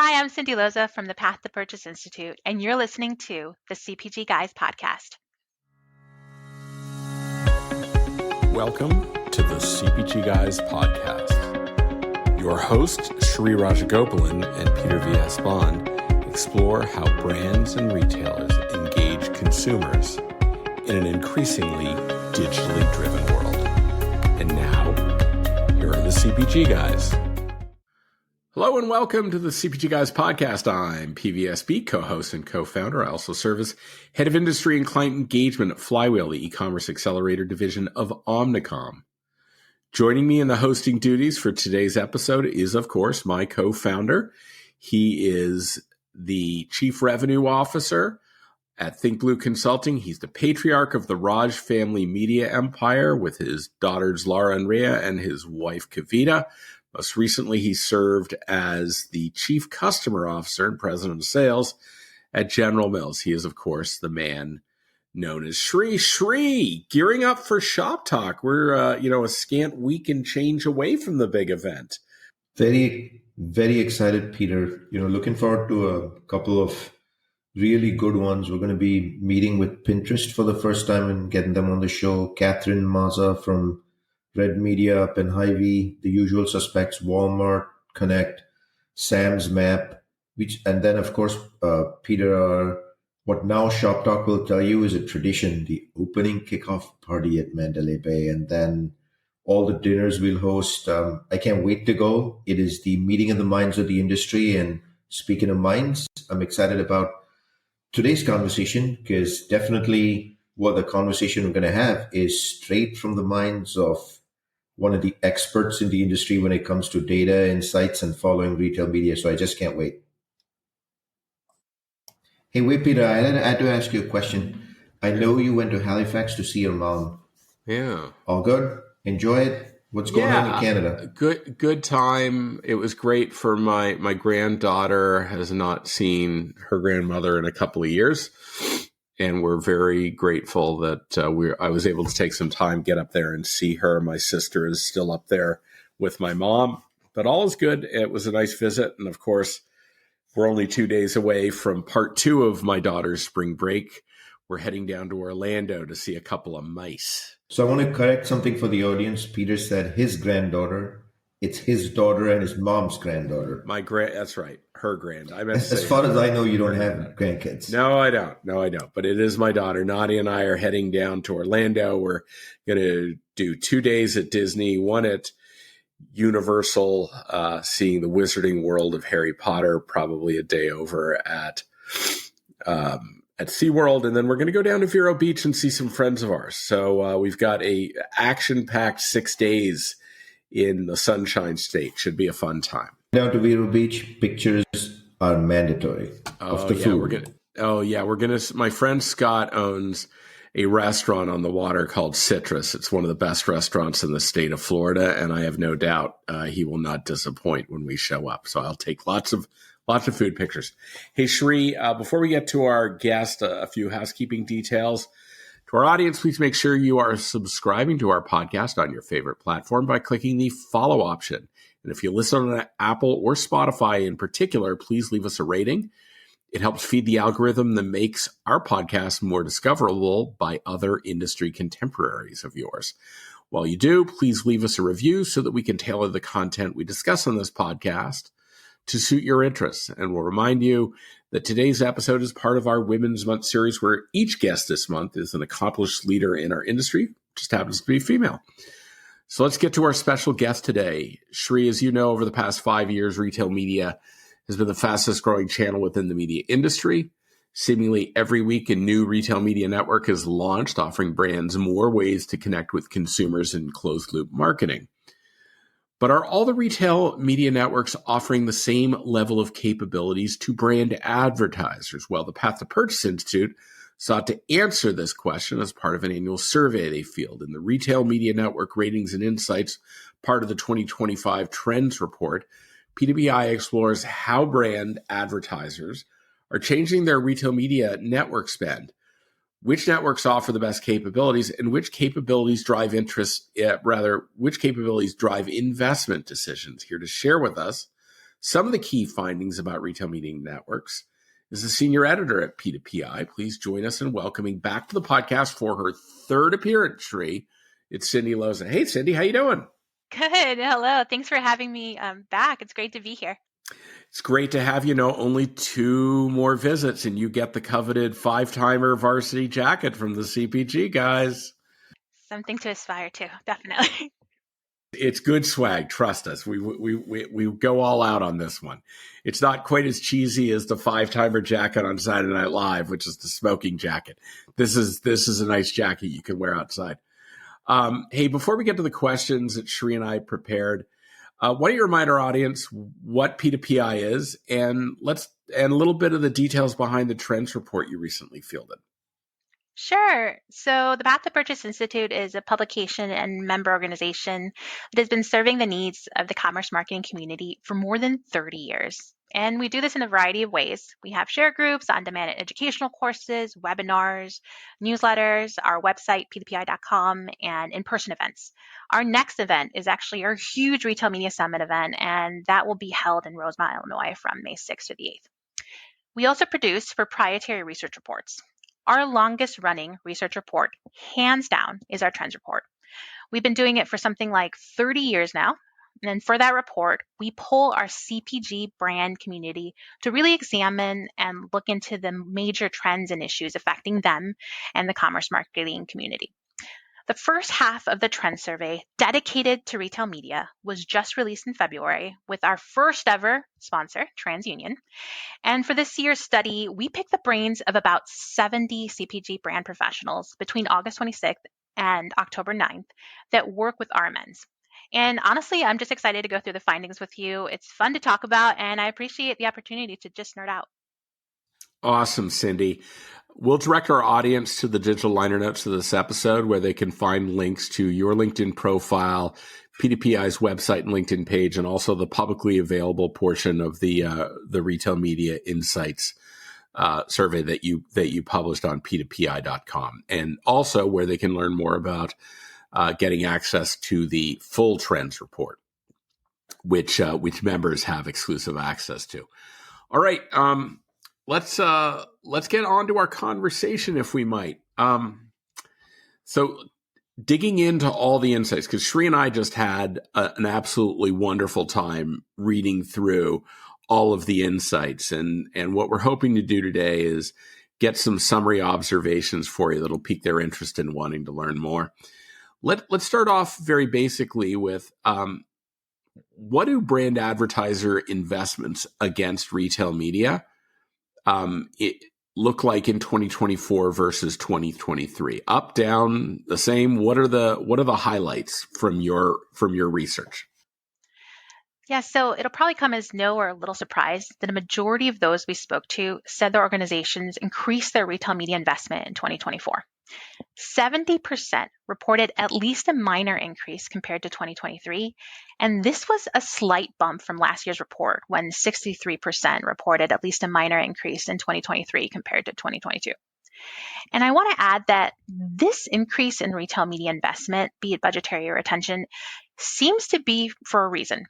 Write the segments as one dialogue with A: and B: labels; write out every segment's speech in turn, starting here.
A: Hi, I'm Cyndi Loza from the Path to Purchase Institute, and you're listening to the CPG Guys podcast.
B: Welcome to the CPG Guys podcast. Your hosts, Shri Rajagopalan and Peter V.S. Bond, explore how brands and retailers engage consumers in an increasingly digitally driven world. And now, here are the CPG Guys. Hello and welcome to the CPG Guys podcast. I'm PVSB, co-host and co-founder. I also serve as head of industry and client engagement at Flywheel, the e-commerce accelerator division of Omnicom. Joining me in the hosting duties for today's episode is, of course, my co-founder. He is the chief revenue officer at Think Blue Consulting. He's the patriarch of the Raj family media empire with his daughters Laura and Rhea and his wife Kavita. Most recently, he served as the chief customer officer and president of sales at General Mills. He is, of course, the man known as Shri. Shri, gearing up for Shop Talk. We're, a scant week and change away from the big event.
C: Very, very excited, Peter. Looking forward to a couple of really good ones. We're going to be meeting with Pinterest for the first time and getting them on the show. Catherine Maza from Red Media up in Hy-Vee, the usual suspects, Walmart, Connect, Sam's Map, and then, of course, Peter, what now Shop Talk will tell you is a tradition, the opening kickoff party at Mandalay Bay, and then all the dinners we'll host. I can't wait to go. It is the meeting of the minds of the industry, and speaking of minds, I'm excited about today's conversation because definitely what the conversation we're going to have is straight from the minds of one of the experts in the industry when it comes to data, insights, and following retail media. So I just can't wait. Hey, wait, Peter, I had to ask you a question. I know you went to Halifax to see your mom.
B: Yeah.
C: All good? Enjoy it? What's going on in Canada?
B: Good time. It was great for my granddaughter has not seen her grandmother in a couple of years. And we're very grateful that I was able to take some time, get up there and see her. My sister is still up there with my mom, but all is good. It was a nice visit. And of course, we're only 2 days away from part 2 of my daughter's spring break. We're heading down to Orlando to see a couple of mice.
C: So I want to correct something for the audience. Peter said his granddaughter. It's his daughter and his mom's granddaughter.
B: That's right. Her grand.
C: As far as I know, you don't have grandkids.
B: No, I don't. But it is my daughter. Nadia and I are heading down to Orlando. We're going to do 2 days at Disney, one at Universal, seeing the Wizarding World of Harry Potter, probably a day over at SeaWorld. And then we're going to go down to Vero Beach and see some friends of ours. So we've got a action-packed 6 days in the Sunshine State. Should be a fun time.
C: Down to Vero Beach, pictures are mandatory of the food.
B: We're gonna. My friend Scott owns a restaurant on the water called Citrus. It's one of the best restaurants in the state of Florida, and I have no doubt he will not disappoint when we show up. So I'll take lots of food pictures. Hey, Shri, before we get to our guest, a few housekeeping details. To our audience, please make sure you are subscribing to our podcast on your favorite platform by clicking the follow option. And if you listen on Apple or Spotify in particular, please leave us a rating. It helps feed the algorithm that makes our podcast more discoverable by other industry contemporaries of yours. While you do, please leave us a review so that we can tailor the content we discuss on this podcast to suit your interests. And we'll remind you that today's episode is part of our Women's Month series, where each guest this month is an accomplished leader in our industry, just happens to be female. So let's get to our special guest today. Shri, as you know, over the past 5 years, retail media has been the fastest growing channel within the media industry. Seemingly every week, a new retail media network is launched, offering brands more ways to connect with consumers in closed loop marketing. But are all the retail media networks offering the same level of capabilities to brand advertisers? Well, the Path to Purchase Institute sought to answer this question as part of an annual survey they field. In the Retail Media Network Ratings and Insights, part of the 2025 Trends Report, PWI explores how brand advertisers are changing their retail media network spend, which networks offer the best capabilities, and which capabilities drive which capabilities drive investment decisions. Here to share with us Some of the key findings about retail media networks is the senior editor at P2PI. Please join us in welcoming back to the podcast for her third appearance. It's Cyndi Loza. Hey, Cyndi, how you doing?
A: Good. Hello. Thanks for having me back. It's great to be here.
B: It's great to have you. Only 2 more visits and you get the coveted 5-timer varsity jacket from the CPG Guys.
A: Something to aspire to, definitely.
B: It's good swag. Trust us. We go all out on this one. It's not quite as cheesy as the 5-timer jacket on Saturday Night Live, which is the smoking jacket. This is a nice jacket you can wear outside. Hey, before we get to the questions that Sri and I prepared, why don't you remind our audience what P2PI is and a little bit of the details behind the trends report you recently fielded.
A: Sure. So the Path to Purchase Institute is a publication and member organization that has been serving the needs of the commerce marketing community for more than 30 years. And we do this in a variety of ways. We have share groups, on-demand educational courses, webinars, newsletters, our website, p2pi.com, and in-person events. Our next event is actually our huge Retail Media Summit event, and that will be held in Rosemont, Illinois from May 6th to the 8th. We also produce proprietary research reports. Our longest running research report, hands down, is our trends report. We've been doing it for something like 30 years now. And then for that report, we poll our CPG brand community to really examine and look into the major trends and issues affecting them and the commerce marketing community. The first half of the trend survey dedicated to retail media was just released in February with our first ever sponsor, TransUnion. And for this year's study, we picked the brains of about 70 CPG brand professionals between August 26th and October 9th that work with RMNs. And honestly, I'm just excited to go through the findings with you. It's fun to talk about, and I appreciate the opportunity to just nerd out.
B: Awesome, Cyndi. We'll direct our audience to the digital liner notes of this episode where they can find links to your LinkedIn profile, P2PI's website and LinkedIn page, and also the publicly available portion of the Retail Media Insights survey that you published on p2pi.com, and also where they can learn more about getting access to the full trends report, which members have exclusive access to. All right. Let's get on to our conversation, if we might. So digging into all the insights, because Sri and I just had an absolutely wonderful time reading through all of the insights. And what we're hoping to do today is get some summary observations for you that'll pique their interest in wanting to learn more. Let's start off very basically with what do brand advertiser investments against retail media it look like in 2024 versus 2023? Up, down, the same? What are the highlights from your research?
A: Yeah, so it'll probably come as no or little surprise that a majority of those we spoke to said their organizations increased their retail media investment in 2024. 70% reported at least a minor increase compared to 2023, and this was a slight bump from last year's report when 63% reported at least a minor increase in 2023 compared to 2022. And I want to add that this increase in retail media investment, be it budgetary or attention, seems to be for a reason.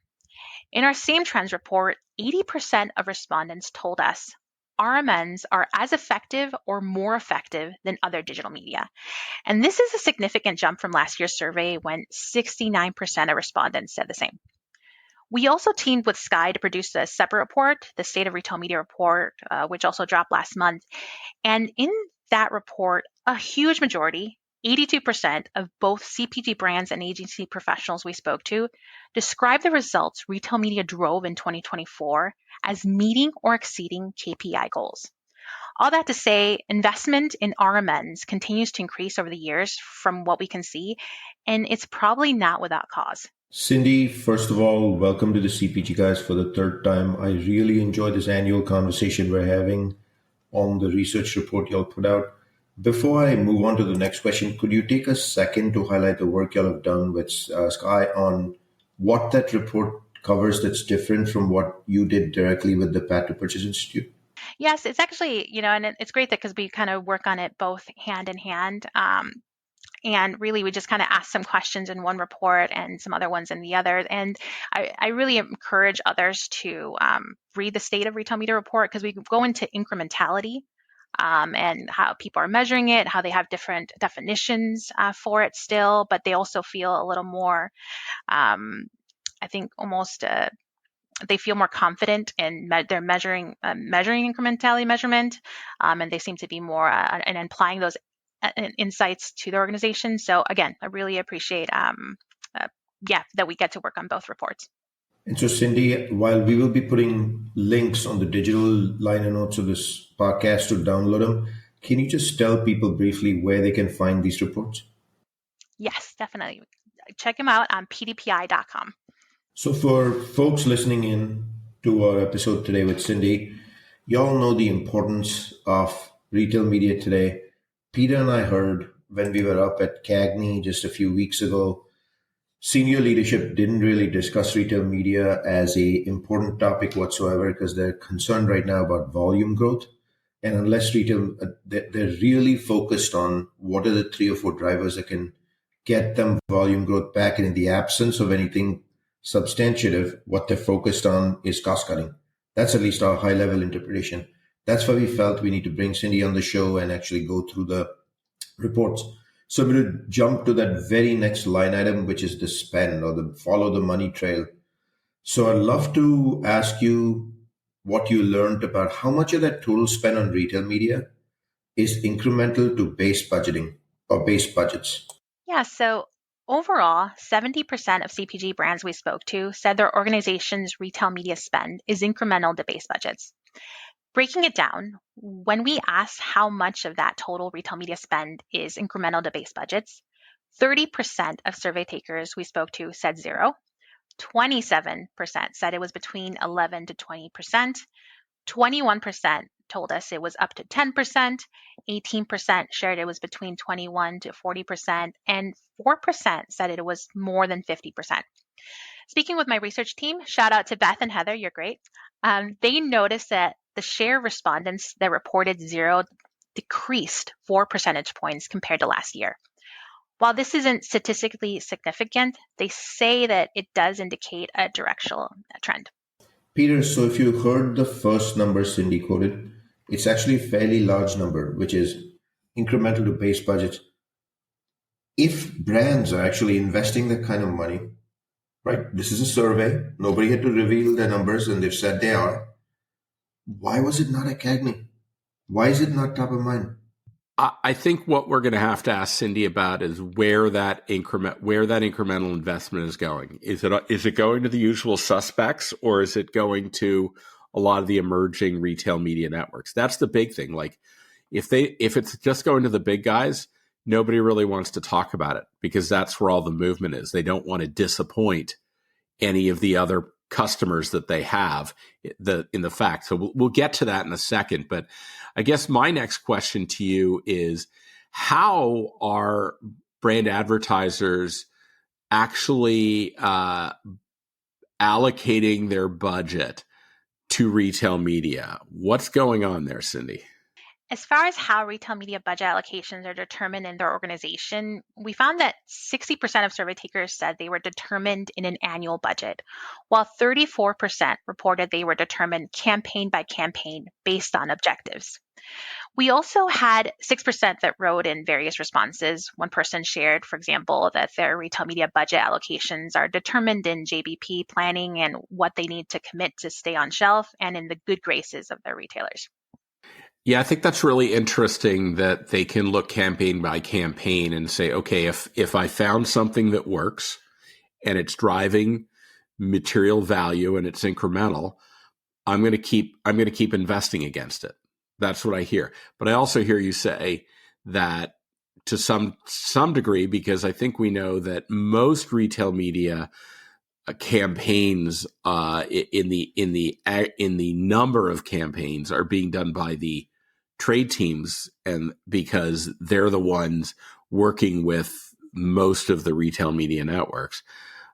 A: In our same trends report, 80% of respondents told us RMNs are as effective or more effective than other digital media. And this is a significant jump from last year's survey when 69% of respondents said the same. We also teamed with Sky to produce a separate report, the State of Retail Media Report, which also dropped last month. And in that report, a huge majority, 82% of both CPG brands and agency professionals we spoke to described the results retail media drove in 2024 as meeting or exceeding KPI goals. All that to say, investment in RMNs continues to increase over the years from what we can see, and it's probably not without cause.
C: Cyndi, first of all, welcome to the CPG Guys for the third time. I really enjoy this annual conversation we're having on the research report y'all put out. Before I move on to the next question, could you take a second to highlight the work y'all have done with Sky on what that report covers that's different from what you did directly with the Path to Purchase Institute?
A: Yes, it's actually, and it's great that because we kind of work on it both hand in hand. And really, we just kind of asked some questions in one report and some other ones in the other. And I really encourage others to read the State of Retail Media report, because we go into incrementality and how people are measuring it, how they have different definitions for it still, but they also feel a little more, I think, almost they feel more confident in their measuring incrementality measurement, and they seem to be more and applying those insights to their organization. So again, I really appreciate that we get to work on both reports.
C: And so, Cyndi, while we will be putting links on the digital liner notes of this podcast to download them, can you just tell people briefly where they can find these reports?
A: Yes, definitely. Check them out on pdpi.com.
C: So for folks listening in to our episode today with Cyndi, y'all know the importance of retail media today. Peter and I heard when we were up at CAGNY just a few weeks ago, senior leadership didn't really discuss retail media as a important topic whatsoever, because they're concerned right now about volume growth. And unless retail, they're really focused on what are the 3 or 4 drivers that can get them volume growth back. And in the absence of anything substantive, what they're focused on is cost cutting. That's at least our high level interpretation. That's why we felt we need to bring Cyndi on the show and actually go through the reports. So I'm going to jump to that very next line item, which is the spend or the follow the money trail. So I'd love to ask you what you learned about how much of that total spend on retail media is incremental to base budgeting or base budgets.
A: Yeah, so overall, 70% of CPG brands we spoke to said their organization's retail media spend is incremental to base budgets. Breaking it down, when we asked how much of that total retail media spend is incremental to base budgets, 30% of survey takers we spoke to said 0, 27% said it was between 11 to 20%, 21% told us it was up to 10%, 18% shared it was between 21 to 40%, and 4% said it was more than 50%. Speaking with my research team, shout out to Beth and Heather, you're great. They noticed that the share of respondents that reported 0 decreased 4 percentage points compared to last year. While this isn't statistically significant, they say that it does indicate a directional trend.
C: Peter, so if you heard the first number Cyndi quoted, it's actually a fairly large number, which is incremental to base budget. If brands are actually investing that kind of money, right? This is a survey. Nobody had to reveal their numbers, and they've said they are. Why was it not at CAGNY? Why is it not top of mind?
B: I think what we're going to have to ask Cyndi about is where that incremental investment is going. Is it going to the usual suspects, or is it going to a lot of the emerging retail media networks? That's the big thing. Like if it's just going to the big guys, nobody really wants to talk about it, because that's where all the movement is. They don't want to disappoint any of the other customers that they have in the fact. So we'll get to that in a second. But I guess my next question to you is, how are brand advertisers actually allocating their budget to retail media? What's going on there, Cyndi?
A: As far as how retail media budget allocations are determined in their organization, we found that 60% of survey takers said they were determined in an annual budget, while 34% reported they were determined campaign by campaign based on objectives. We also had 6% that wrote in various responses. One person shared, for example, that their retail media budget allocations are determined in JBP planning and what they need to commit to stay on shelf and in the good graces of their retailers.
B: Yeah, I think that's really interesting that they can look campaign by campaign and say, okay, if I found something that works and it's driving material value and it's incremental, I'm going to keep investing against it. That's what I hear. But I also hear you say that to some degree, because I think we know that most retail media campaigns in the number of campaigns are being done by the trade teams, and because they're the ones working with most of the retail media networks.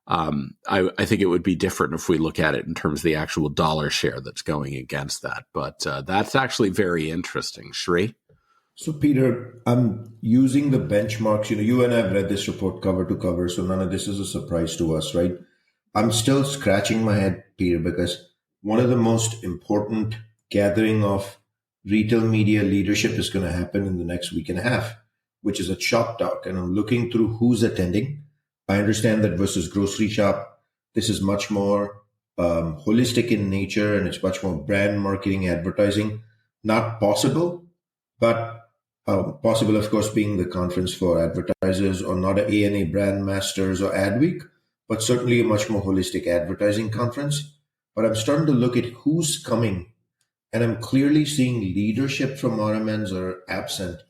B: I think it would be different if we look at it in terms of the actual dollar share that's going against that. But that's actually very interesting. Shri?
C: So, Peter, I'm using the benchmarks. You and I have read this report cover to cover, so none of this is a surprise to us, right? I'm still scratching my head, Peter, because one of the most important gathering of retail media leadership is going to happen in the next week and a half, which is at Shop Talk. And I'm looking through who's attending. I understand that versus grocery shop, this is much more holistic in nature and it's much more brand marketing, advertising. Not possible, but possible, of course, being the conference for advertisers or not a ANA Brand Masters or Adweek, but certainly a much more holistic advertising conference. But I'm starting to look at who's coming, and I'm clearly seeing leadership from RMNs are absent.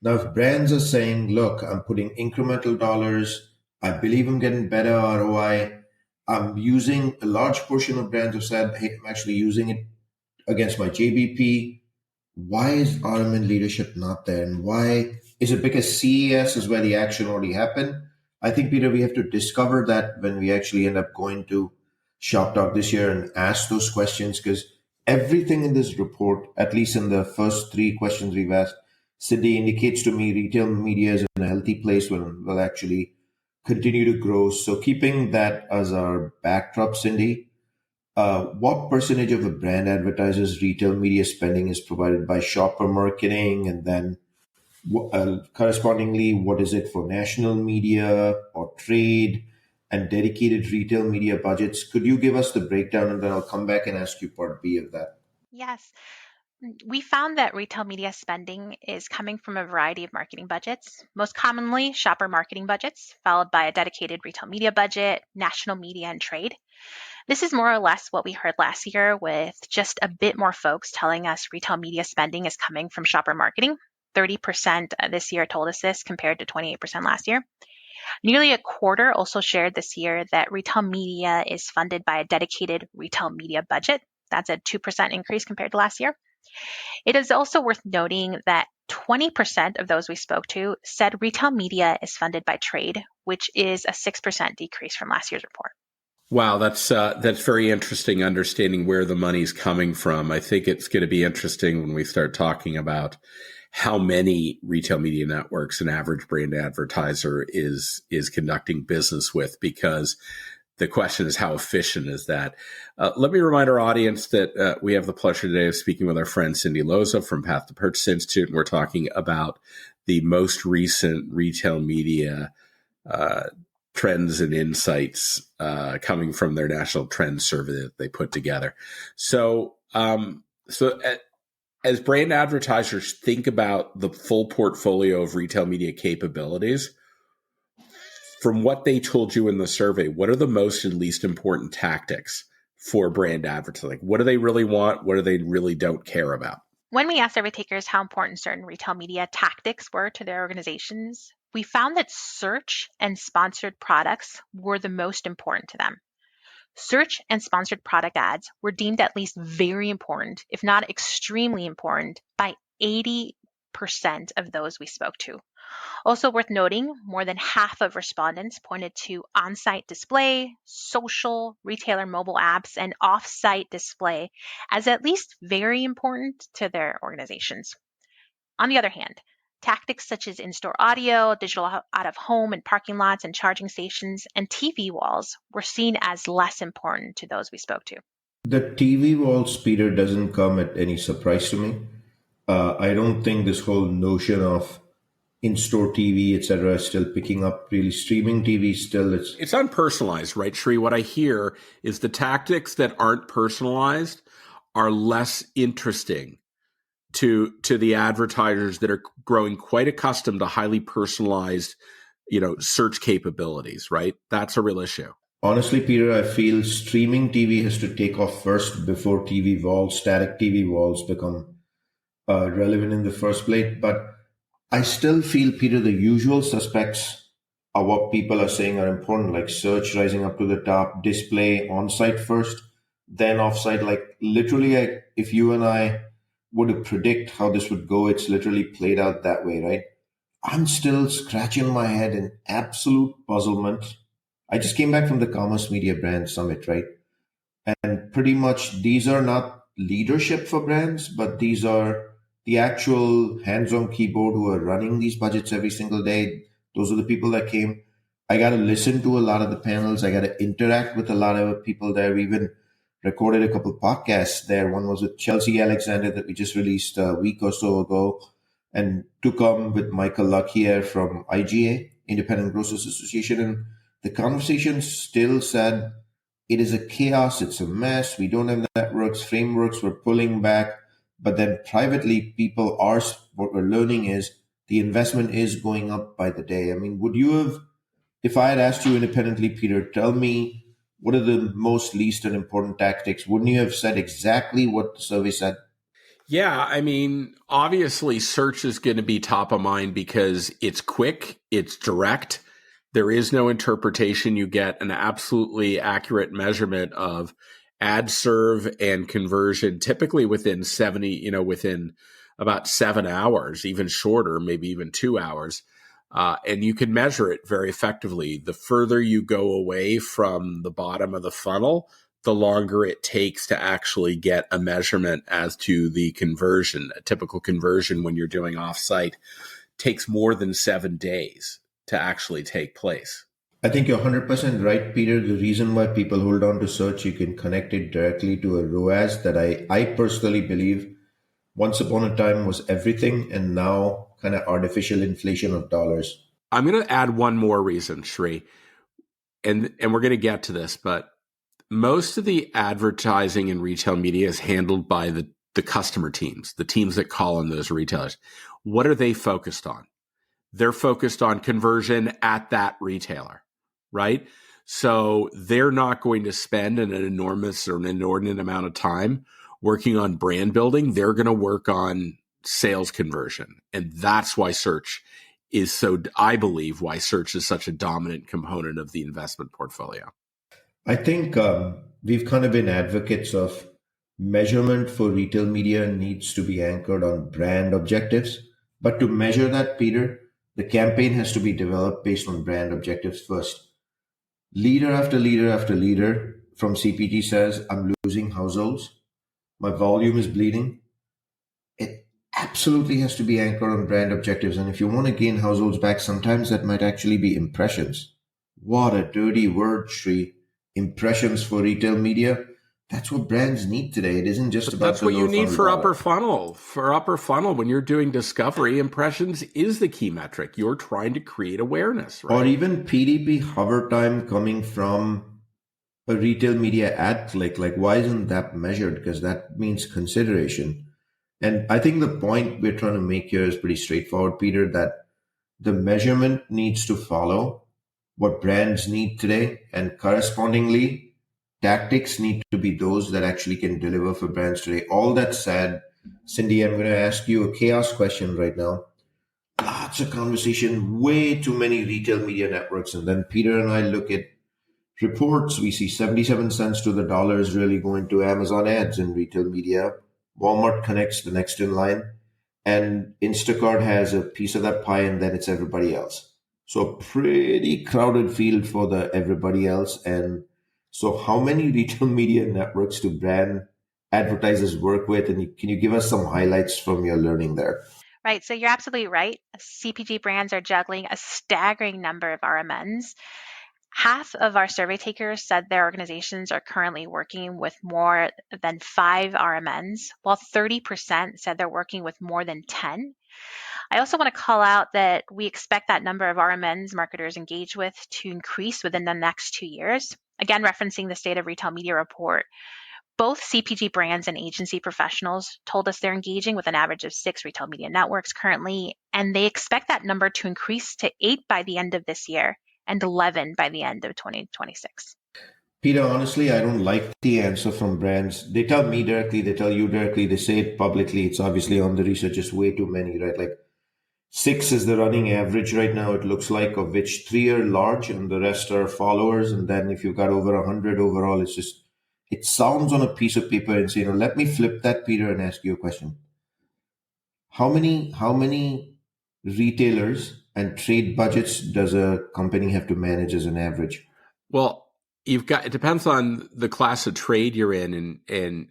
C: Now, if brands are saying, look, I'm putting incremental dollars, I believe I'm getting better ROI, I'm using a large portion of brands have said, hey, I'm actually using it against my JBP. Why is RMN leadership not there? And why is it because CES is where the action already happened? I think, Peter, we have to discover that when we actually end up going to Shop Talk this year and ask those questions, because everything in this report, at least in the first three questions we've asked, Cyndi indicates to me retail media is in a healthy place when will actually continue to grow. So keeping that as our backdrop, Cyndi, what percentage of a brand advertiser's retail media spending is provided by shopper marketing? And then correspondingly, what is it for national media or trade and dedicated retail media budgets? Could you give us the breakdown and then I'll come back and ask you part B of that?
A: Yes. We found that retail media spending is coming from a variety of marketing budgets, most commonly shopper marketing budgets, followed by a dedicated retail media budget, national media, and trade. This is more or less what we heard last year, with just a bit more folks telling us retail media spending is coming from shopper marketing. 30% this year told us this compared to 28% last year. Nearly a quarter also shared this year that retail media is funded by a dedicated retail media budget. That's a 2% increase compared to last year. It is also worth noting that 20% of those we spoke to said retail media is funded by trade, which is a 6% decrease from last year's report.
B: Wow, that's very interesting, understanding where the money's coming from. I think it's going to be interesting when we start talking about how many retail media networks an average brand advertiser is conducting business with, because the question is, how efficient is that? Let me remind our audience that we have the pleasure today of speaking with our friend Cyndi Loza from Path to Purchase Institute, and we're talking about the most recent retail media trends and insights coming from their national trends survey that they put together. So as brand advertisers think about the full portfolio of retail media capabilities, from what they told you in the survey, what are the most and least important tactics for brand advertising? What do they really want? What do they really don't care about?
A: When we asked survey takers how important certain retail media tactics were to their organizations, we found that search and sponsored products were the most important to them. Search and sponsored product ads were deemed at least very important, if not extremely important, by 80% of those we spoke to. Also worth noting, more than half of respondents pointed to on-site display, social, retailer mobile apps, and off-site display as at least very important to their organizations. On the other hand, tactics such as in-store audio, digital out-of-home and parking lots and charging stations, and TV walls were seen as less important to those we spoke to.
C: The TV walls, Peter, doesn't come at any surprise to me. I don't think this whole notion of in-store TV, etc., is still picking up. Really, streaming TV still
B: it's unpersonalized, right, Sri? What I hear is the tactics that aren't personalized are less interesting to the advertisers that are growing quite accustomed to highly personalized, search capabilities, right? That's a real issue.
C: Honestly, Peter, I feel streaming TV has to take off first before TV walls, static TV walls become relevant in the first place. But I still feel, Peter, the usual suspects are what people are saying are important, like search rising up to the top, display on-site first, then off-site. Like literally, if you and I were to predict how this would go, it's literally played out that way, right? I'm still scratching my head in absolute puzzlement. I just came back from the Commerce Media Brand Summit, right? And pretty much these are not leadership for brands, but these are the actual hands-on keyboard who are running these budgets every single day. Those are the people that came. I got to listen to a lot of the panels. I got to interact with a lot of people there. We even recorded a couple of podcasts there. One was with Chelsea Alexander that we just released a week or so ago, and to come with Michael Luckier from IGA, Independent Grocers Association. And the conversation still said, it is a chaos. It's a mess. We don't have networks, frameworks. We're pulling back. But then privately, people are, what we're learning is the investment is going up by the day. I mean, would you have, if I had asked you independently, Peter, tell me what are the most least and important tactics? Wouldn't you have said exactly what the survey said?
B: Yeah, I mean, obviously search is going to be top of mind because it's quick, it's direct. There is no interpretation. You get an absolutely accurate measurement of ad serve and conversion, typically within within about 7 hours, even shorter, maybe even 2 hours. And you can measure it very effectively. The further you go away from the bottom of the funnel, the longer it takes to actually get a measurement as to the conversion. A typical conversion when you're doing offsite takes more than 7 days to actually take place.
C: I think you're 100% right, Peter. The reason why people hold on to search, you can connect it directly to a ROAS that I personally believe once upon a time was everything, and now kind of artificial inflation of dollars.
B: I'm going to add one more reason, Shri, and we're going to get to this, but most of the advertising in retail media is handled by the customer teams, the teams that call on those retailers. What are they focused on? They're focused on conversion at that retailer, right? So they're not going to spend an enormous or an inordinate amount of time working on brand building. They're going to work on sales conversion. And that's why search is so, I believe, why search is such a dominant component of the investment portfolio.
C: I think we've kind of been advocates of measurement for retail media needs to be anchored on brand objectives. But to measure that, Peter, the campaign has to be developed based on brand objectives first. Leader after leader after leader from CPG says, I'm losing households. My volume is bleeding. It absolutely has to be anchored on brand objectives. And if you want to gain households back, sometimes that might actually be impressions. What a dirty word, Shri. Impressions for retail media. That's what brands need today. It isn't just about
B: that's
C: the
B: what you
C: low
B: need
C: funnel
B: for
C: dollar.
B: upper funnel. For upper funnel, when you're doing discovery, impressions is the key metric. You're trying to create awareness, right?
C: Or even PDP hover time coming from a retail media ad click. Like, why isn't that measured? Because that means consideration. And I think the point we're trying to make here is pretty straightforward, Peter, that the measurement needs to follow what brands need today, and correspondingly, tactics need to be those that actually can deliver for brands today. All that said, Cyndi, I'm going to ask you a chaos question right now. Lots of conversation, way too many retail media networks. And then Peter and I look at reports. We see 77 cents to the dollar is really going to Amazon ads in retail media. Walmart connects the next in line, and Instacart has a piece of that pie, and then it's everybody else. So pretty crowded field for the everybody else. And so how many retail media networks do brand advertisers work with? And can you give us some highlights from your learning there?
A: Right. So you're absolutely right. CPG brands are juggling a staggering number of RMNs. Half of our survey takers said their organizations are currently working with more than 5 RMNs, while 30% said they're working with more than 10. I also want to call out that we expect that number of RMNs marketers engage with to increase within the next 2 years. Again, referencing the State of Retail Media report, both CPG brands and agency professionals told us they're engaging with an average of 6 retail media networks currently, and they expect that number to increase to 8 by the end of this year and 11 by the end of 2026.
C: Peter, honestly, I don't like the answer from brands. They tell me directly, they tell you directly, they say it publicly. It's obviously on the research, just way too many, right? Like 6 is the running average right now, it looks like, of which 3 are large and the rest are followers. And then if you've got over 100 overall, it's just, it sounds on a piece of paper insane. Let me flip that, Peter, and ask you a question. How many retailers and trade budgets does a company have to manage as an average?
B: Well, it depends on the class of trade you're in, and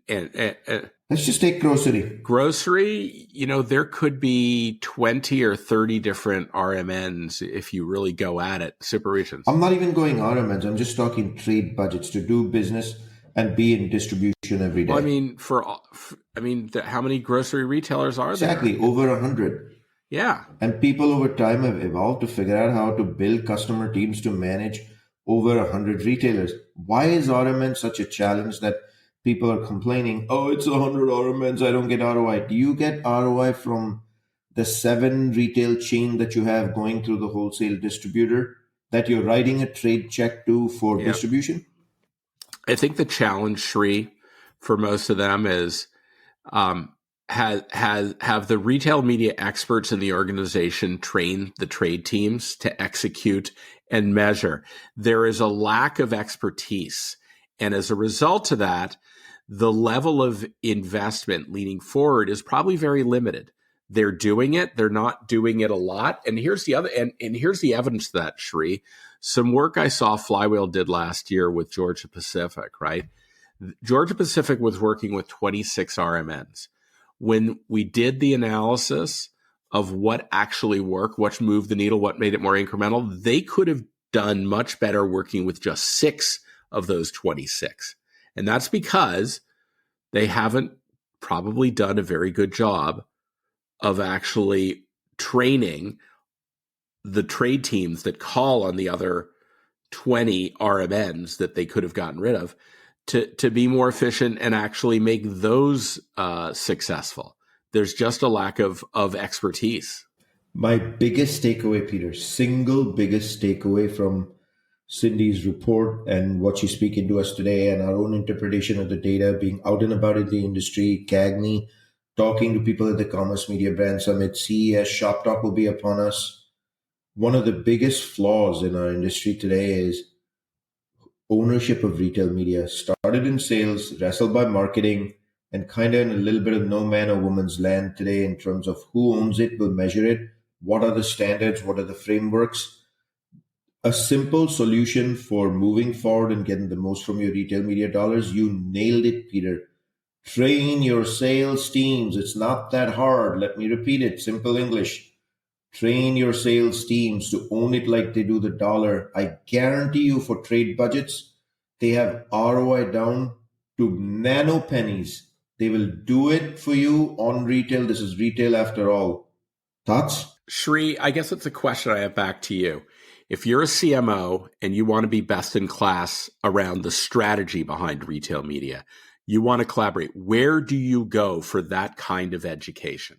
C: Let's just take grocery.
B: Grocery, there could be 20 or 30 different RMNs if you really go at it, super regions.
C: I'm not even going RMNs. I'm just talking trade budgets to do business and be in distribution every day.
B: Well, how many grocery retailers are there?
C: Exactly, over 100.
B: Yeah.
C: And people over time have evolved to figure out how to build customer teams to manage over 100 retailers. Why is RMN such a challenge that people are complaining, oh, it's 100 RMNs, I don't get ROI? Do you get ROI from the 7 retail chain that you have going through the wholesale distributor that you're writing a trade check to for distribution?
B: I think the challenge, Sri, for most of them is have the retail media experts in the organization train the trade teams to execute and measure. There is a lack of expertise. And as a result of that, the level of investment leaning forward is probably very limited. They're doing it. They're not doing it a lot. And here's the other, and here's the evidence to that, Sri. Some work I saw Flywheel did last year with Georgia Pacific, right? Georgia Pacific was working with 26 RMNs. When we did the analysis of what actually worked, what moved the needle, what made it more incremental, they could have done much better working with just 6 of those 26. And that's because they haven't probably done a very good job of actually training the trade teams that call on the other 20 RMNs that they could have gotten rid of to be more efficient and actually make those successful. There's just a lack of expertise.
C: My biggest takeaway, Peter, single biggest takeaway from Cyndi's report and what she's speaking to us today and our own interpretation of the data, being out and about in the industry, CAGNY, talking to people at the Commerce Media Brand Summit, CES, Shop Talk will be upon us. One of the biggest flaws in our industry today is ownership of retail media. Started in sales, wrestled by marketing, and kind of in a little bit of no man or woman's land today in terms of who owns it, will measure it, what are the standards, what are the frameworks. A simple solution for moving forward and getting the most from your retail media dollars. You nailed it, Peter. Train your sales teams. It's not that hard. Let me repeat it. Simple English. Train your sales teams to own it like they do the dollar. I guarantee you for trade budgets, they have ROI down to nano pennies. They will do it for you on retail. This is retail after all. Thoughts?
B: Sri, I guess it's a question I have back to you. If you're a CMO and you want to be best in class around the strategy behind retail media, you want to collaborate, where do you go for that kind of education?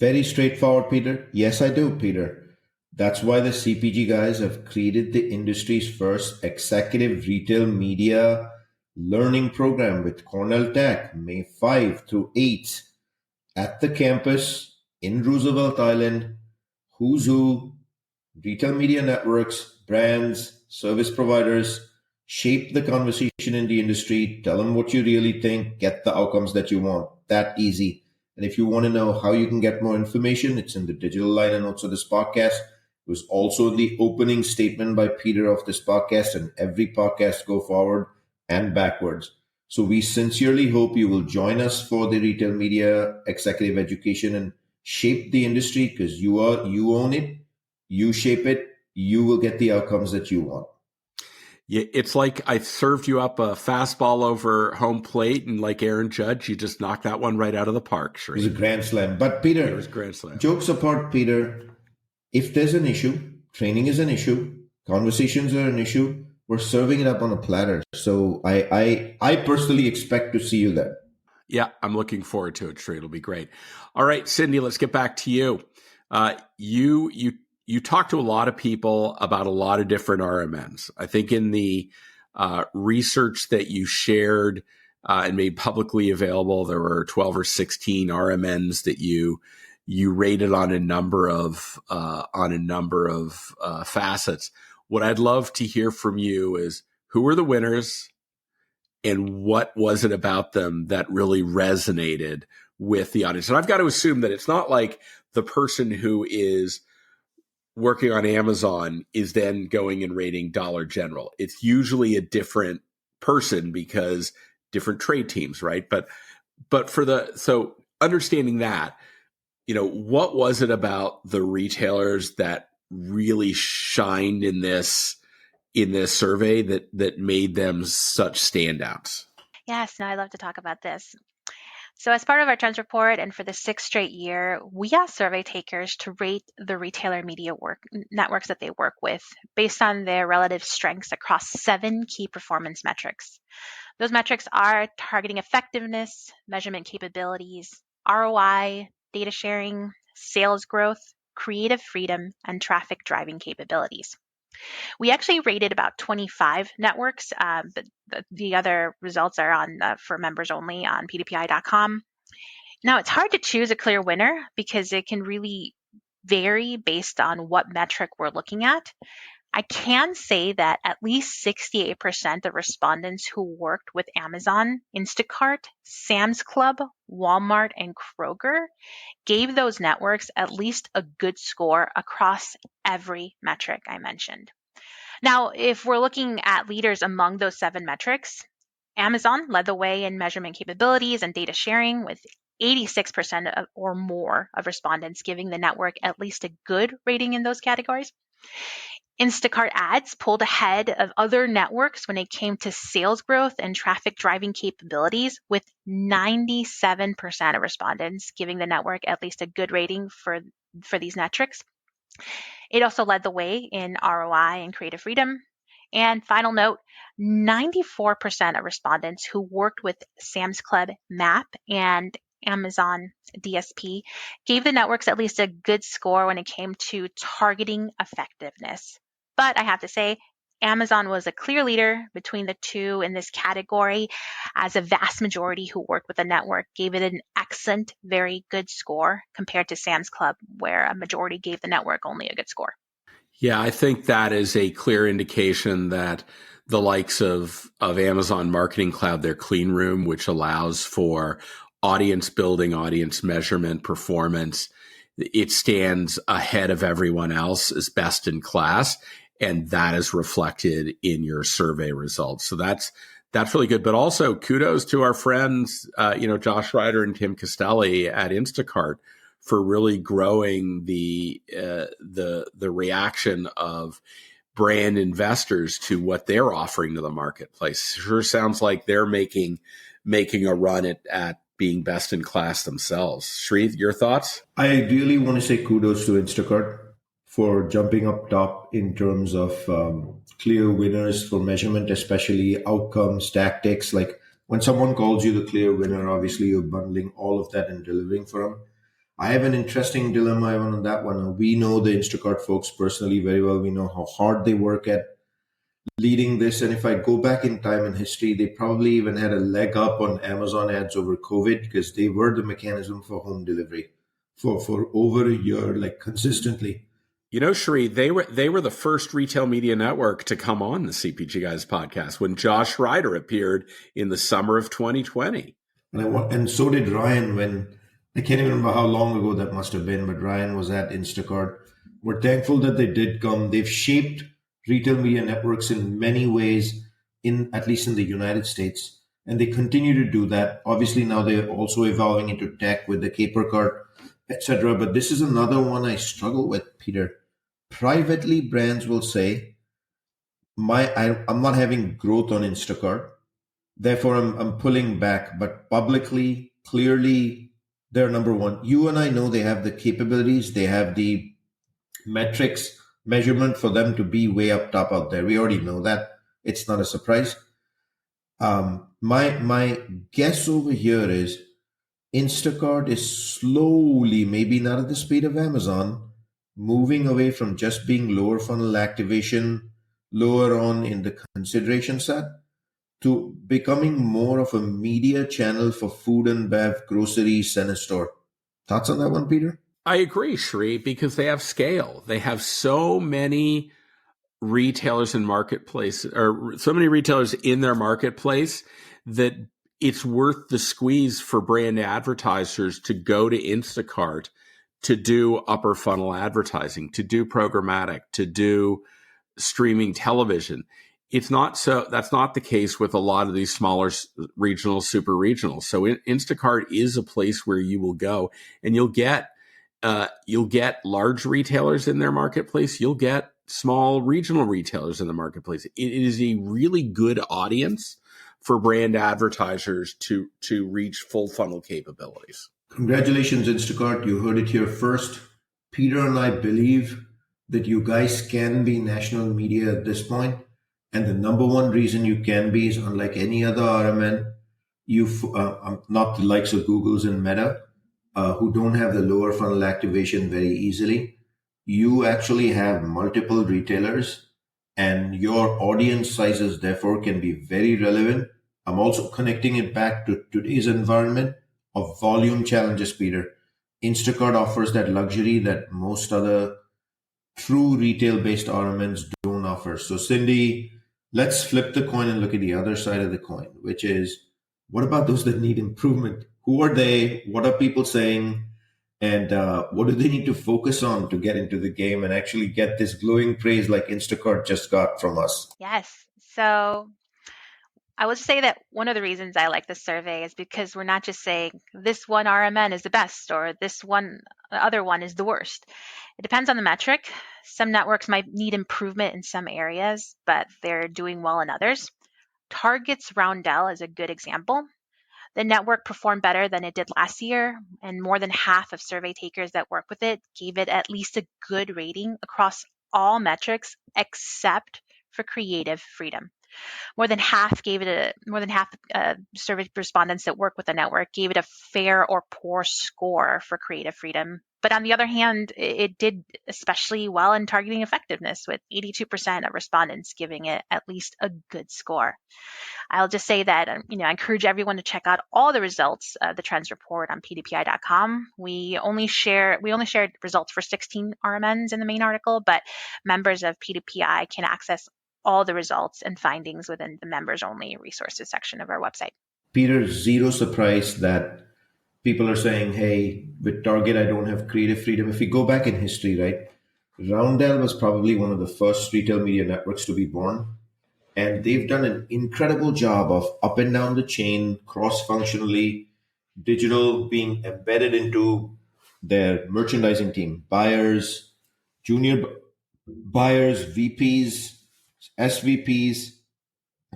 C: Very straightforward, Peter. Yes, I do, Peter. That's why the CPG guys have created the industry's first executive retail media learning program with Cornell Tech, May 5 through 8 at the campus in Roosevelt Island. Who's who, retail media networks, brands, service providers, shape the conversation in the industry, tell them what you really think, get the outcomes that you want. That easy. And if you want to know how you can get more information, it's in the digital liner notes of this podcast. It was also the opening statement by Peter of this podcast, and every podcast go forward and backwards. So we sincerely hope you will join us for the retail media executive education and shape the industry, because you own it, you shape it, you will get the outcomes that you want.
B: Yeah, it's like I served you up a fastball over home plate, and like Aaron Judge, you just knocked that one right out of the park. Sure.
C: It was a grand slam. But Peter,
B: it was grand slam.
C: Jokes apart, Peter, if there's an issue, training is an issue, conversations are an issue, we're serving it up on a platter. So I personally expect to see you there.
B: Yeah, I'm looking forward to it, Sri. It'll be great. All right, Cyndi, let's get back to you. You talk to a lot of people about a lot of different RMNs. I think in the research that you shared and made publicly available, there were 12 or 16 RMNs that you rated on a number of facets. What I'd love to hear from you is, who were the winners and what was it about them that really resonated with the audience? And I've got to assume that it's not like the person who is working on Amazon is then going and rating Dollar General. It's usually a different person because different trade teams, right? But But so understanding that, what was it about the retailers that really shined in this survey that made them such standouts?
A: Yes, no, I love to talk about this. So as part of our trends report and for the sixth straight year, we asked survey takers to rate the retailer media networks that they work with based on their relative strengths across 7 key performance metrics. Those metrics are targeting effectiveness, measurement capabilities, ROI, data sharing, sales growth, creative freedom, and traffic driving capabilities. We actually rated about 25 networks, but the other results are on for members only on pdpi.com. Now, it's hard to choose a clear winner because it can really vary based on what metric we're looking at. I can say that at least 68% of respondents who worked with Amazon, Instacart, Sam's Club, Walmart, and Kroger gave those networks at least a good score across every metric I mentioned. Now, if we're looking at leaders among those 7 metrics, Amazon led the way in measurement capabilities and data sharing with 86% or more of respondents giving the network at least a good rating in those categories. Instacart ads pulled ahead of other networks when it came to sales growth and traffic driving capabilities, with 97% of respondents giving the network at least a good rating for these metrics. It also led the way in ROI and creative freedom. And final note, 94% of respondents who worked with Sam's Club MAP and Amazon DSP gave the networks at least a good score when it came to targeting effectiveness. But I have to say, Amazon was a clear leader between the two in this category, as a vast majority who worked with the network gave it an excellent, very good score compared to Sam's Club, where a majority gave the network only a good score.
B: Yeah, I think that is a clear indication that the likes of Amazon Marketing Cloud, their clean room, which allows for audience building, audience measurement, performance, it stands ahead of everyone else as best in class. And that is reflected in your survey results. So that's really good. But also kudos to our friends, Josh Ryder and Tim Castelli at Instacart for really growing the reaction of brand investors to what they're offering to the marketplace. Sure sounds like they're making a run at being best in class themselves. Sri, your thoughts?
C: I really want to say kudos to Instacart for jumping up top in terms of clear winners for measurement, especially outcomes, tactics. Like when someone calls you the clear winner, obviously you're bundling all of that and delivering for them. I have an interesting dilemma on that one. We know the Instacart folks personally very well. We know how hard they work at leading this. And if I go back in time in history, they probably even had a leg up on Amazon ads over COVID because they were the mechanism for home delivery for over a year, like consistently.
B: Sri, they were the first retail media network to come on the CPG Guys podcast when Josh Ryder appeared in the summer of 2020.
C: And so did Ryan when, I can't even remember how long ago that must have been, but Ryan was at Instacart. We're thankful that they did come. They've shaped retail media networks in many ways, at least in the United States, and they continue to do that. Obviously, now they're also evolving into tech with the Caper Cart, etc. But this is another one I struggle with, Peter. Privately, brands will say, I'm not having growth on Instacart, therefore I'm pulling back. But publicly, clearly, they're number one. You and I know they have the capabilities, they have the metrics, measurement for them to be way up top out there. We already know that. It's not a surprise. My guess over here is Instacart is slowly, maybe not at the speed of Amazon, moving away from just being lower funnel activation, lower on in the consideration set, to becoming more of a media channel for food and bev, grocery, center store. Thoughts on that one, Peter?
B: I agree, Sri, because they have scale. They have so many retailers in marketplace, or so many retailers in their marketplace, that it's worth the squeeze for brand advertisers to go to Instacart to do upper funnel advertising, to do programmatic, to do streaming television. it's not so. That's not the case with a lot of these smaller regional, super regionals. So Instacart is a place where you will go, and you'll get large retailers in their marketplace. You'll get small regional retailers in the marketplace. It is a really good audience for brand advertisers to reach full funnel capabilities.
C: Congratulations, Instacart. You heard it here first. Peter and I believe that you guys can be national media at this point. And the number one reason you can be is, unlike any other RMN, not the likes of Google's and Meta, who don't have the lower funnel activation very easily. You actually have multiple retailers, and your audience sizes therefore can be very relevant. I'm also connecting it back to today's environment of volume challenges, Peter. Instacart offers that luxury that most other true retail-based RMNs don't offer. So, Cyndi, let's flip the coin and look at the other side of the coin, which is, what about those that need improvement? Who are they? What are people saying? And what do they need to focus on to get into the game and actually get this glowing praise like Instacart just got from us?
A: Yes. So I would say that one of the reasons I like this survey is because we're not just saying this one RMN is the best or this one other one is the worst. It depends on the metric. Some networks might need improvement in some areas, but they're doing well in others. Target's Roundel is a good example. The network performed better than it did last year, and more than half of survey takers that work with it gave it at least a good rating across all metrics except for creative freedom. More than half survey respondents that work with the network gave it a fair or poor score for creative freedom. But on the other hand, it did especially well in targeting effectiveness, with 82% of respondents giving it at least a good score. I'll just say that I encourage everyone to check out all the results of the trends report on pdpi.com. We only shared results for 16 RMNs in the main article, but members of PDPI can access all the results and findings within the members only resources section of our website.
C: Peter, zero surprise that people are saying, hey, with Target, I don't have creative freedom. If we go back in history, right, Roundel was probably one of the first retail media networks to be born. And they've done an incredible job of up and down the chain, cross-functionally, digital being embedded into their merchandising team, buyers, junior buyers, VPs, SVPs.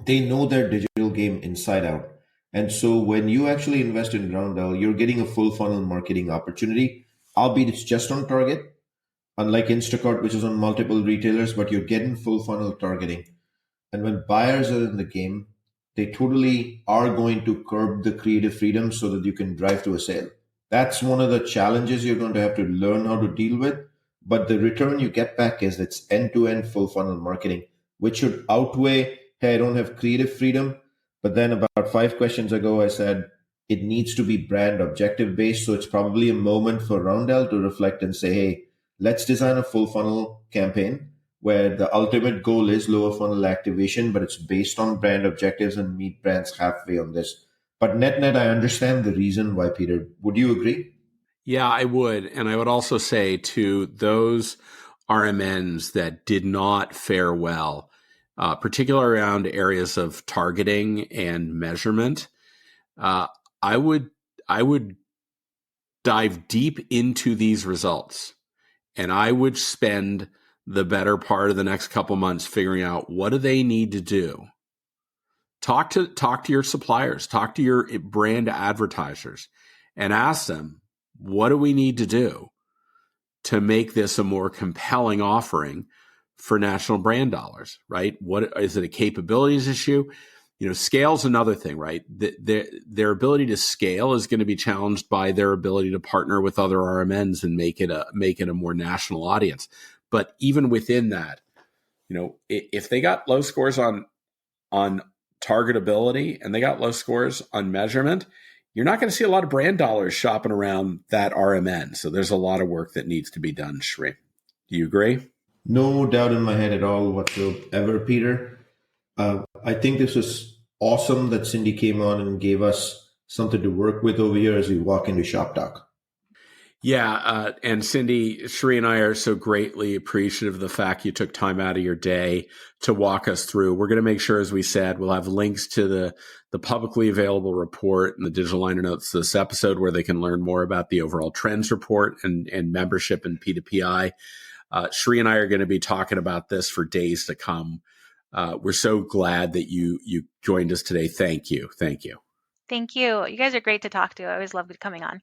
C: They know their digital game inside out. And so when you actually invest in Roundel, you're getting a full funnel marketing opportunity, albeit it's just on Target, unlike Instacart, which is on multiple retailers, but you're getting full funnel targeting. And when buyers are in the game, they totally are going to curb the creative freedom so that you can drive to a sale. That's one of the challenges you're going to have to learn how to deal with. But the return you get back is it's end-to-end full funnel marketing, which should outweigh, hey, I don't have creative freedom. But then about 5 questions ago, I said it needs to be brand objective based. So it's probably a moment for Roundel to reflect and say, hey, let's design a full funnel campaign where the ultimate goal is lower funnel activation, but it's based on brand objectives and meet brands halfway on this. But net, I understand the reason why, Peter. Would you agree?
B: Yeah, I would. And I would also say to those RMNs that did not fare well, particularly around areas of targeting and measurement, I would dive deep into these results, and I would spend the better part of the next couple months figuring out what do they need to do. Talk to your suppliers, talk to your brand advertisers, and ask them, what do we need to do to make this a more compelling offering for national brand dollars, right? What is it, a capabilities issue? Scale's another thing, right? Their ability to scale is going to be challenged by their ability to partner with other RMNs and make it a more national audience. But even within that, if they got low scores on targetability and they got low scores on measurement, you're not going to see a lot of brand dollars shopping around that RMN. So there's a lot of work that needs to be done, Shri. Do you agree?
C: No doubt in my head at all whatsoever, Peter. I think this was awesome that Cyndi came on and gave us something to work with over here as we walk into Shop Talk.
B: Yeah, and Cyndi, Sri and I are so greatly appreciative of the fact you took time out of your day to walk us through. We're going to make sure, as we said, we'll have links to the publicly available report and the digital liner notes to this episode where they can learn more about the overall trends report and membership in P2PI. Sri and I are going to be talking about this for days to come. We're so glad that you joined us today. Thank you. Thank you.
A: Thank you. You guys are great to talk to. I always love coming on.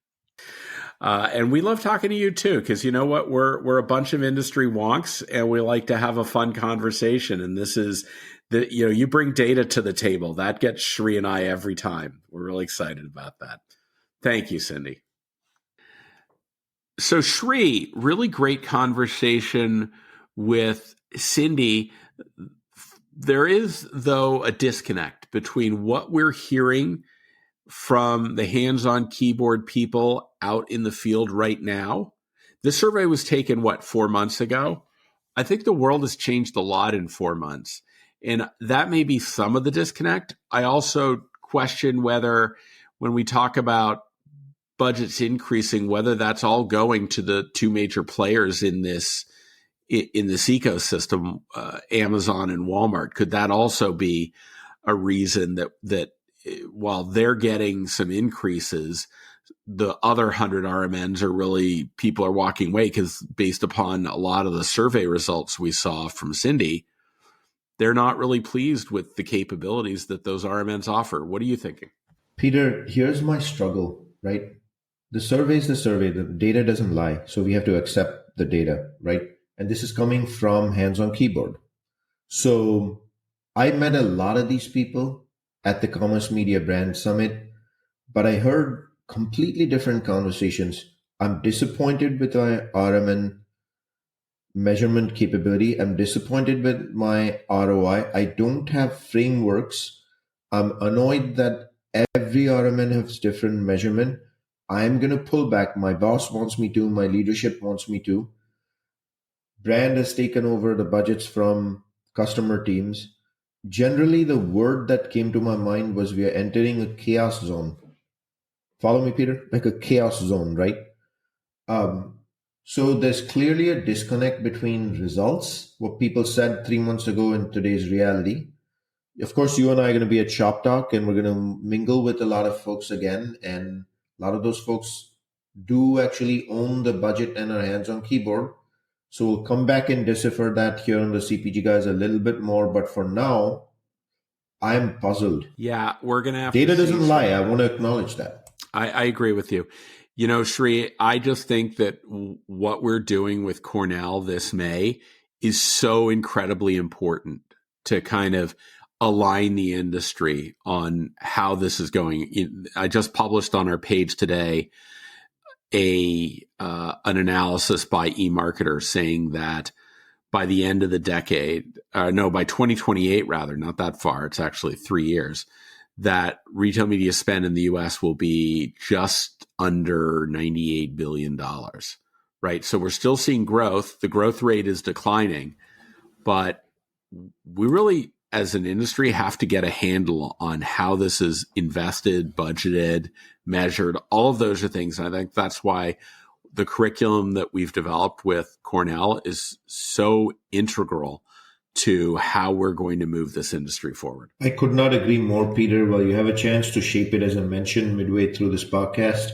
B: And we love talking to you too, because you know what? We're a bunch of industry wonks, and we like to have a fun conversation. And this is you bring data to the table. That gets Sri and I every time. We're really excited about that. Thank you, Cyndi. So Sri, really great conversation with Cyndi. There is, though, a disconnect between what we're hearing from the hands-on keyboard people out in the field right now. This survey was taken, 4 months ago? I think the world has changed a lot in 4 months. And that may be some of the disconnect. I also question whether, when we talk about budgets increasing, whether that's all going to the two major players in this ecosystem, Amazon and Walmart. Could that also be a reason that while they're getting some increases, the other 100 RMNs are really, people are walking away because based upon a lot of the survey results we saw from Cyndi, they're not really pleased with the capabilities that those RMNs offer. What are you thinking?
C: Peter, here's my struggle, right? The survey is the survey. The data doesn't lie. So we have to accept the data, right? And this is coming from hands-on keyboard. So I met a lot of these people at the Commerce Media Brand Summit, but I heard completely different conversations. I'm disappointed with my RMN measurement capability. I'm disappointed with my ROI. I don't have frameworks. I'm annoyed that every RMN has different measurement. I'm going to pull back. My boss wants me to. My leadership wants me to. Brand has taken over the budgets from customer teams. Generally, the word that came to my mind was we are entering a chaos zone. Follow me, Peter? Like a chaos zone, right? So there's clearly a disconnect between results, what people said 3 months ago, and today's reality. Of course, you and I are going to be at Shop Talk, and we're going to mingle with a lot of folks again. And a lot of those folks do actually own the budget and are hands-on keyboard. So we'll come back and decipher that here on the CPG Guys a little bit more. But for now, I'm puzzled.
B: Yeah, we're going to have
C: Data
B: to
C: doesn't lie. I want to acknowledge that.
B: I agree with you. You know, Sri, I just think that what we're doing with Cornell this May is so incredibly important to kind of align the industry on how this is going. I just published on our page today an analysis by eMarketer saying that by the end of the decade, by 2028 rather, not that far, it's actually 3 years, that retail media spend in the US will be just under $98 billion, right? So we're still seeing growth. The growth rate is declining, but we really, as an industry, have to get a handle on how this is invested, budgeted, measured. All of those are things. And I think that's why the curriculum that we've developed with Cornell is so integral to how we're going to move this industry forward.
C: I could not agree more, Peter. Well, you have a chance to shape it, as I mentioned midway through this podcast.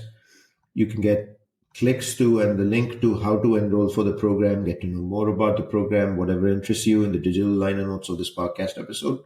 C: You can get clicks to and the link to how to enroll for the program, get to know more about the program, whatever interests you in the digital liner notes of this podcast episode.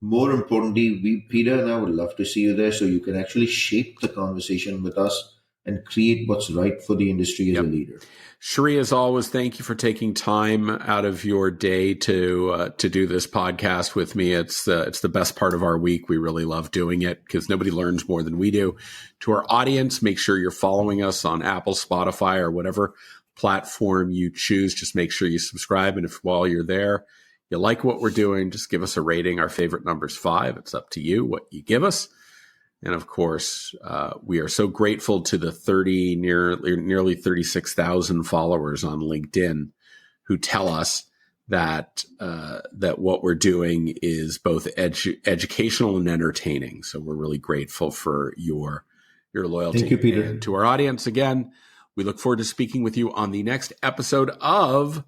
C: More importantly, Peter and I would love to see you there so you can actually shape the conversation with us and create what's right for the industry as a leader.
B: Sri, as always, thank you for taking time out of your day to do this podcast with me. It's the best part of our week. We really love doing it because nobody learns more than we do. To our audience, make sure you're following us on Apple, Spotify, or whatever platform you choose. Just make sure you subscribe. And if while you're there, you like what we're doing, just give us a rating. Our favorite number is 5. It's up to you what you give us. And of course, we are so grateful to the nearly 36,000 followers on LinkedIn who tell us that what we're doing is both educational and entertaining. So we're really grateful for your loyalty.
C: Thank you, Peter.
B: And to our audience, again, We look forward to speaking with you on the next episode of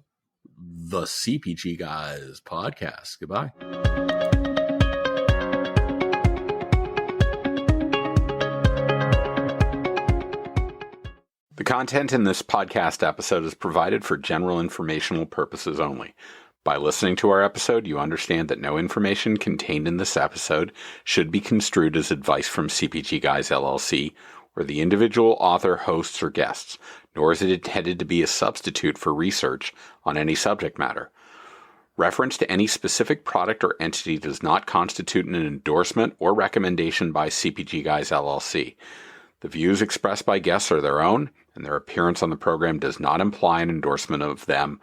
B: the CPG Guys podcast. Goodbye. The content in this podcast episode is provided for general informational purposes only. By listening to our episode, you understand that no information contained in this episode should be construed as advice from CPG Guys LLC or the individual author, hosts, or guests, nor is it intended to be a substitute for research on any subject matter. Reference to any specific product or entity does not constitute an endorsement or recommendation by CPG Guys LLC. The views expressed by guests are their own, and their appearance on the program does not imply an endorsement of them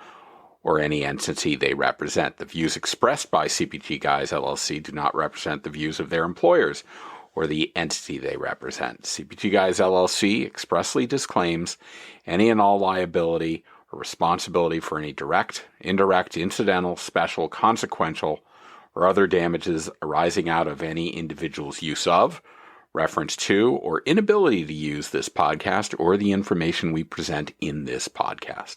B: or any entity they represent. The views expressed by CPG Guys LLC do not represent the views of their employers or the entity they represent. CPG Guys LLC expressly disclaims any and all liability or responsibility for any direct, indirect, incidental, special, consequential, or other damages arising out of any individual's use of, reference to, or inability to use this podcast or the information we present in this podcast.